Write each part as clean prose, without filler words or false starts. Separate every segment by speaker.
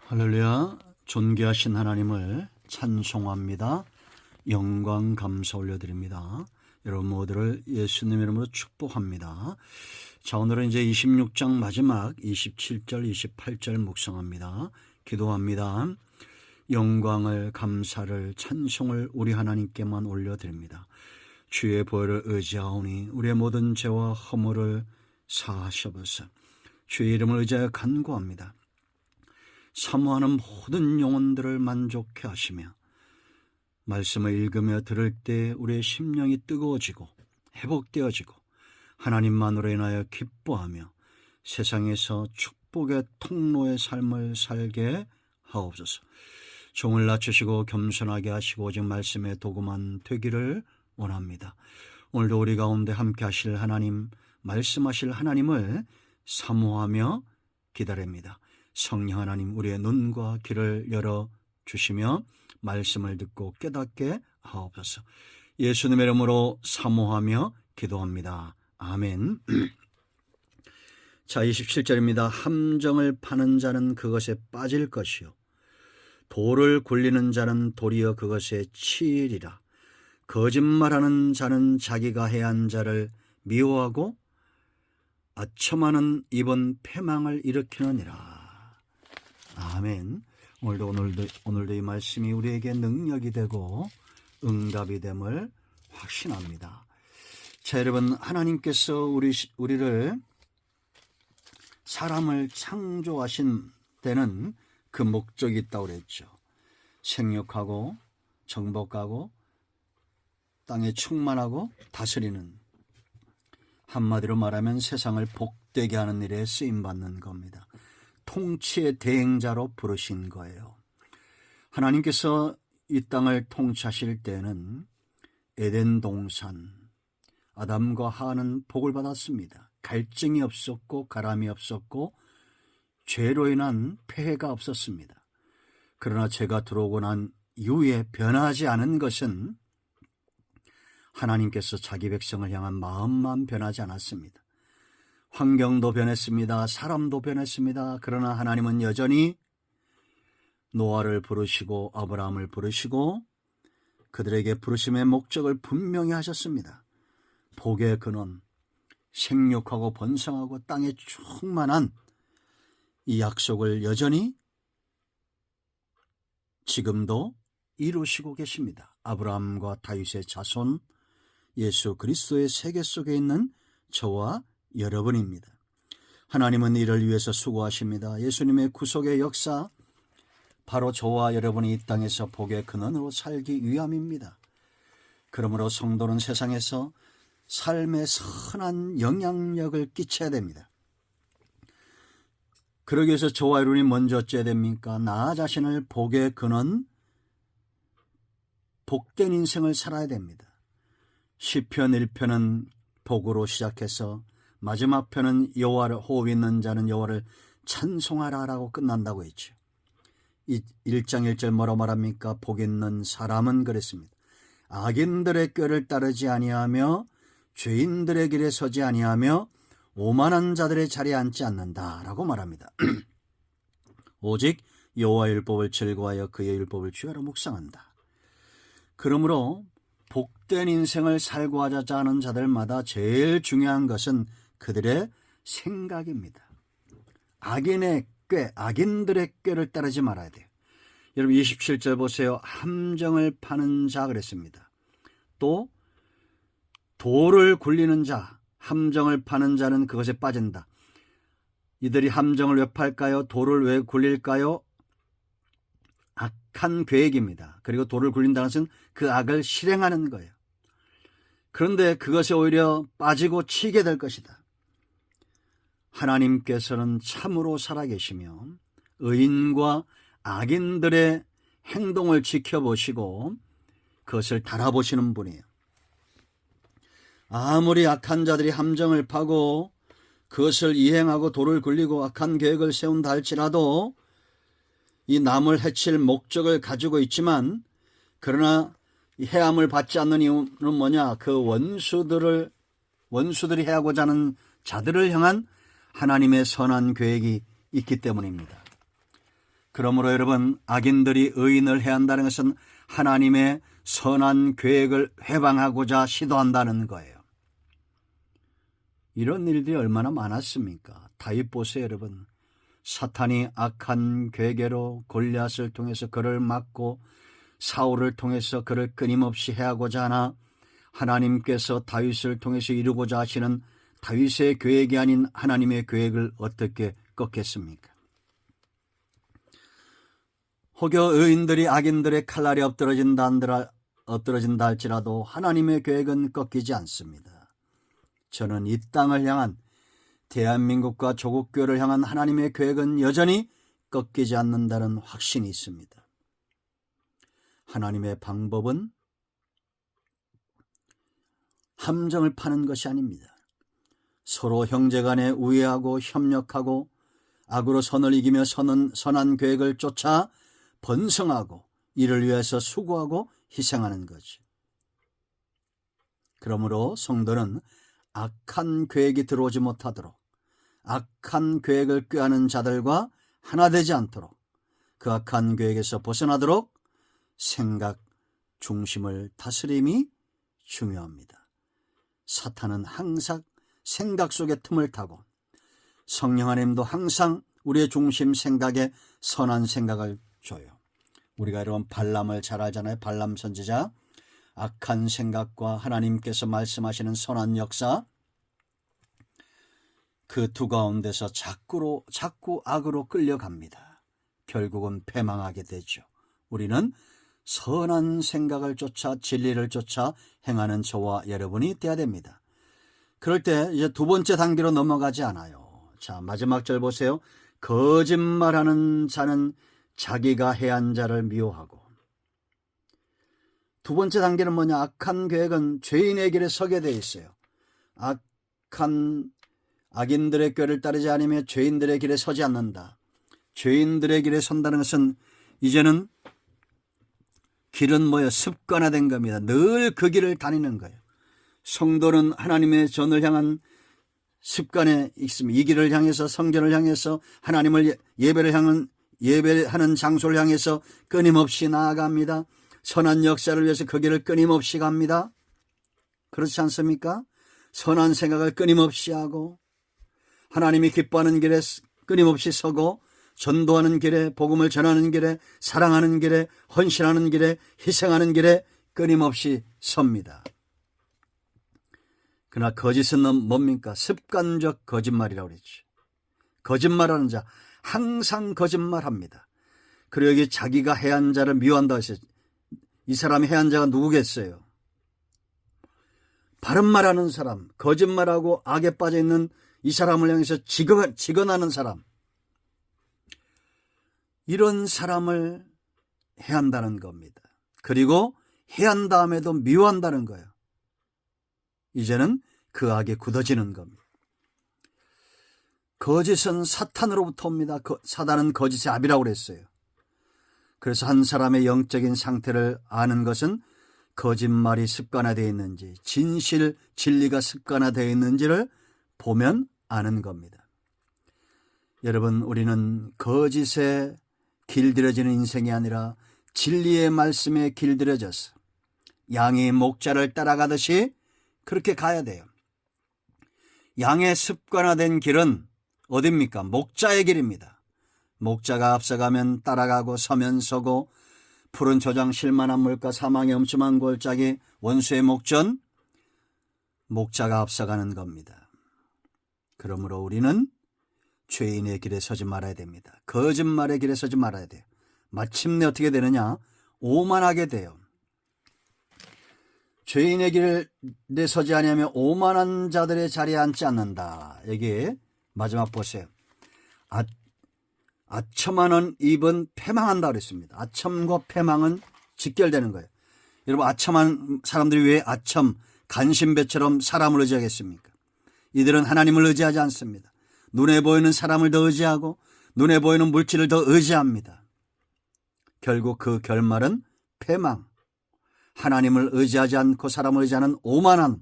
Speaker 1: 할렐루야. 존귀하신 하나님을 찬송합니다. 영광 감사 올려드립니다. 여러분 모두를 예수님 이름으로 축복합니다. 자, 오늘은 이제 26장 마지막 27절 28절 묵상합니다. 기도합니다. 영광을 감사를 찬송을 우리 하나님께만 올려드립니다. 주의 보혈을 의지하오니 우리의 모든 죄와 허물을 사하셔버서 주의 이름을 의지하여 간구합니다. 사모하는 모든 영혼들을 만족케 하시며 말씀을 읽으며 들을 때 우리의 심령이 뜨거워지고 회복되어지고 하나님만으로 인하여 기뻐하며 세상에서 축복의 통로의 삶을 살게 하옵소서. 종을 낮추시고 겸손하게 하시고 오직 말씀의 도구만 되기를 원합니다. 오늘도 우리 가운데 함께 하실 하나님, 말씀하실 하나님을 사모하며 기다립니다. 성령 하나님, 우리의 눈과 귀를 열어주시며 말씀을 듣고 깨닫게 하옵소서. 예수님의 이름으로 사모하며 기도합니다. 아멘. 자, 27절입니다. 함정을 파는 자는 그것에 빠질 것이요 돌을 굴리는 자는 도리어 그것에 치이리라. 거짓말하는 자는 자기가 해한 자를 미워하고 아첨하는 입은 패망을 일으키느니라. 아멘. 오늘도 이 말씀이 우리에게 능력이 되고 응답이 됨을 확신합니다. 자, 여러분, 하나님께서 우리를 사람을 창조하신 데는 그 목적이 있다고 그랬죠. 생육하고 정복하고 땅에 충만하고 다스리는, 한마디로 말하면 세상을 복되게 하는 일에 쓰임받는 겁니다. 통치의 대행자로 부르신 거예요. 하나님께서 이 땅을 통치하실 때는 에덴 동산, 아담과 하와는 복을 받았습니다. 갈증이 없었고 가람이 없었고 죄로 인한 폐해가 없었습니다. 그러나 죄가 들어오고 난 이후에 변하지 않은 것은 하나님께서 자기 백성을 향한 마음만 변하지 않았습니다. 환경도 변했습니다. 사람도 변했습니다. 그러나 하나님은 여전히 노아를 부르시고 아브라함을 부르시고 그들에게 부르심의 목적을 분명히 하셨습니다. 복의 근원, 생육하고 번성하고 땅에 충만한 이 약속을 여전히 지금도 이루시고 계십니다. 아브라함과 다윗의 자손, 예수 그리스도의 세계 속에 있는 저와 여러분입니다. 하나님은 이를 위해서 수고하십니다. 예수님의 구속의 역사, 바로 저와 여러분이 이 땅에서 복의 근원으로 살기 위함입니다. 그러므로 성도는 세상에서 삶의 선한 영향력을 끼쳐야 됩니다. 그러기 위해서 저와 여러분이 먼저 어째야 됩니까? 나 자신을 복의 근원, 복된 인생을 살아야 됩니다. 시편 1편은 복으로 시작해서 마지막 편은 여호와를, 호흡 있는 자는 여호와를 찬송하라 라고 끝난다고 했죠. 1장 1절 뭐라고 말합니까? 복 있는 사람은 그랬습니다. 악인들의 꾀를 따르지 아니하며 죄인들의 길에 서지 아니하며 오만한 자들의 자리에 앉지 않는다 라고 말합니다. 오직 여호와의 율법을 즐거워하여 그의 율법을 주야로 묵상한다. 그러므로 복된 인생을 살고 하자 하는 자들마다 제일 중요한 것은 그들의 생각입니다. 악인의 꾀, 악인들의 꾀를 따르지 말아야 돼요. 여러분 27절 보세요. 함정을 파는 자 그랬습니다. 또 돌을 굴리는 자, 함정을 파는 자는 그것에 빠진다. 이들이 함정을 왜 팔까요? 돌을 왜 굴릴까요? 악한 계획입니다. 그리고 돌을 굴린다는 것은 그 악을 실행하는 거예요. 그런데 그것에 오히려 빠지고 치게 될 것이다. 하나님께서는 참으로 살아계시며 의인과 악인들의 행동을 지켜보시고 그것을 달아보시는 분이에요. 아무리 악한 자들이 함정을 파고 그것을 이행하고 돌을 굴리고 악한 계획을 세운다 할지라도 이 남을 해칠 목적을 가지고 있지만, 그러나 해함을 받지 않는 이유는 뭐냐? 그 원수들이 해하고자 하는 자들을 향한 하나님의 선한 계획이 있기 때문입니다. 그러므로 여러분, 악인들이 의인을 해한다는 것은 하나님의 선한 계획을 회방하고자 시도한다는 거예요. 이런 일들이 얼마나 많았습니까? 다윗 보세요, 여러분. 사탄이 악한 괴계로 골리앗을 통해서 그를 막고 사울을 통해서 그를 끊임없이 해하고자 하나 하나님께서 다윗을 통해서 이루고자 하시는 다윗의 계획이 아닌 하나님의 계획을 어떻게 꺾겠습니까? 혹여 의인들이 악인들의 칼날에 엎드러진다 할지라도 하나님의 계획은 꺾이지 않습니다. 저는 이 땅을 향한 대한민국과 조국교회를 향한 하나님의 계획은 여전히 꺾이지 않는다는 확신이 있습니다. 하나님의 방법은 함정을 파는 것이 아닙니다. 서로 형제간에 우애하고 협력하고 악으로 선을 이기며 선한 계획을 쫓아 번성하고 이를 위해서 수고하고 희생하는 거지. 그러므로 성도는 악한 계획이 들어오지 못하도록, 악한 계획을 꾀하는 자들과 하나 되지 않도록, 그 악한 계획에서 벗어나도록 생각 중심을 다스림이 중요합니다. 사탄은 항상 생각 속에 틈을 타고 성령 하나님도 항상 우리의 중심 생각에 선한 생각을 줘요. 우리가 여러분 발람을 잘 알잖아요. 발람 선지자. 악한 생각과 하나님께서 말씀하시는 선한 역사, 그 두 가운데서 자꾸 악으로 끌려갑니다. 결국은 패망하게 되죠. 우리는 선한 생각을 쫓아 진리를 쫓아 행하는 저와 여러분이 돼야 됩니다. 그럴 때 이제 두 번째 단계로 넘어가지 않아요. 자, 마지막 절 보세요. 거짓말하는 자는 자기가 해한 자를 미워하고. 두 번째 단계는 뭐냐? 악한 계획은 죄인의 길에 서게 돼 있어요. 악인들의 꾀를 따르지 않으며 죄인들의 길에 서지 않는다. 죄인들의 길에 선다는 것은 이제는 길은 뭐예요? 습관화된 겁니다. 늘 그 길을 다니는 거예요. 성도는 하나님의 전을 향한 습관에 있습니다. 이 길을 향해서, 성전을 향해서, 하나님을 예배하는 장소를 향해서 끊임없이 나아갑니다. 선한 역사를 위해서 그 길을 끊임없이 갑니다. 그렇지 않습니까? 선한 생각을 끊임없이 하고 하나님이 기뻐하는 길에 끊임없이 서고 전도하는 길에, 복음을 전하는 길에, 사랑하는 길에, 헌신하는 길에, 희생하는 길에 끊임없이 섭니다. 그러나 거짓은 뭡니까? 습관적 거짓말이라고 그랬죠. 거짓말하는 자 항상 거짓말합니다. 그리고 여기 자기가 해한 자를 미워한다고 했어요. 이 사람이 해한 자가 누구겠어요? 바른 말하는 사람, 거짓말하고 악에 빠져있는 이 사람을 향해서 직언하는 사람, 이런 사람을 해한다는 겁니다. 그리고 해한 다음에도 미워한다는 거예요. 이제는 그 악에 굳어지는 겁니다. 거짓은 사탄으로부터 옵니다. 사단은 거짓의 압이라고 그랬어요. 그래서 한 사람의 영적인 상태를 아는 것은 거짓말이 습관화되어 있는지, 진리가 습관화되어 있는지를 보면 아는 겁니다. 여러분, 우리는 거짓에 길들여지는 인생이 아니라 진리의 말씀에 길들여져서 양이 목자를 따라가듯이 그렇게 가야 돼요. 양의 습관화된 길은 어디입니까? 목자의 길입니다. 목자가 앞서가면 따라가고 서면 서고 푸른 초장 실만한 물가 사망의 엄침한 골짜기 원수의 목전, 목자가 앞서가는 겁니다. 그러므로 우리는 죄인의 길에 서지 말아야 됩니다. 거짓말의 길에 서지 말아야 돼요. 마침내 어떻게 되느냐? 오만하게 돼요. 죄인의 길에 서지 아니하면 오만한 자들의 자리에 앉지 않는다. 여기 마지막 보세요. 아첨하는 입은 패망한다 그랬습니다. 아첨과 패망은 직결되는 거예요. 여러분, 아첨한 사람들이 왜 간신배처럼 사람을 의지하겠습니까? 이들은 하나님을 의지하지 않습니다. 눈에 보이는 사람을 더 의지하고 눈에 보이는 물질을 더 의지합니다. 결국 그 결말은 패망, 하나님을 의지하지 않고 사람을 의지하는 오만한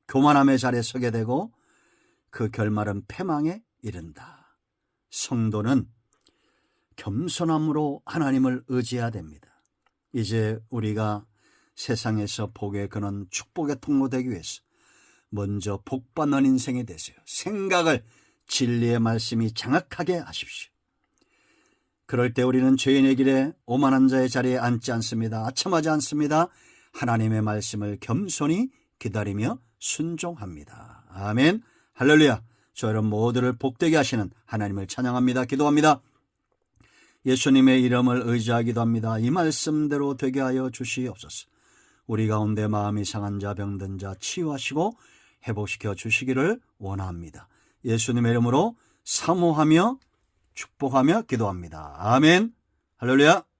Speaker 1: 교만함의 자리에 서게 되고 그 결말은 패망에 이른다. 성도는 겸손함으로 하나님을 의지해야 됩니다. 이제 우리가 세상에서 복의 근원, 축복의 통로 되기 위해서 먼저 복받는 인생이 되세요. 생각을 진리의 말씀이 장악하게 하십시오. 그럴 때 우리는 죄인의 길에 오만한 자의 자리에 앉지 않습니다. 아첨하지 않습니다. 하나님의 말씀을 겸손히 기다리며 순종합니다. 아멘. 할렐루야. 저 여러분 모두를 복되게 하시는 하나님을 찬양합니다. 기도합니다. 예수님의 이름을 의지하기도 합니다. 이 말씀대로 되게 하여 주시옵소서. 우리 가운데 마음이 상한 자, 병든 자 치유하시고 회복시켜 주시기를 원합니다. 예수님의 이름으로 사모하며 축복하며 기도합니다. 아멘. 할렐루야.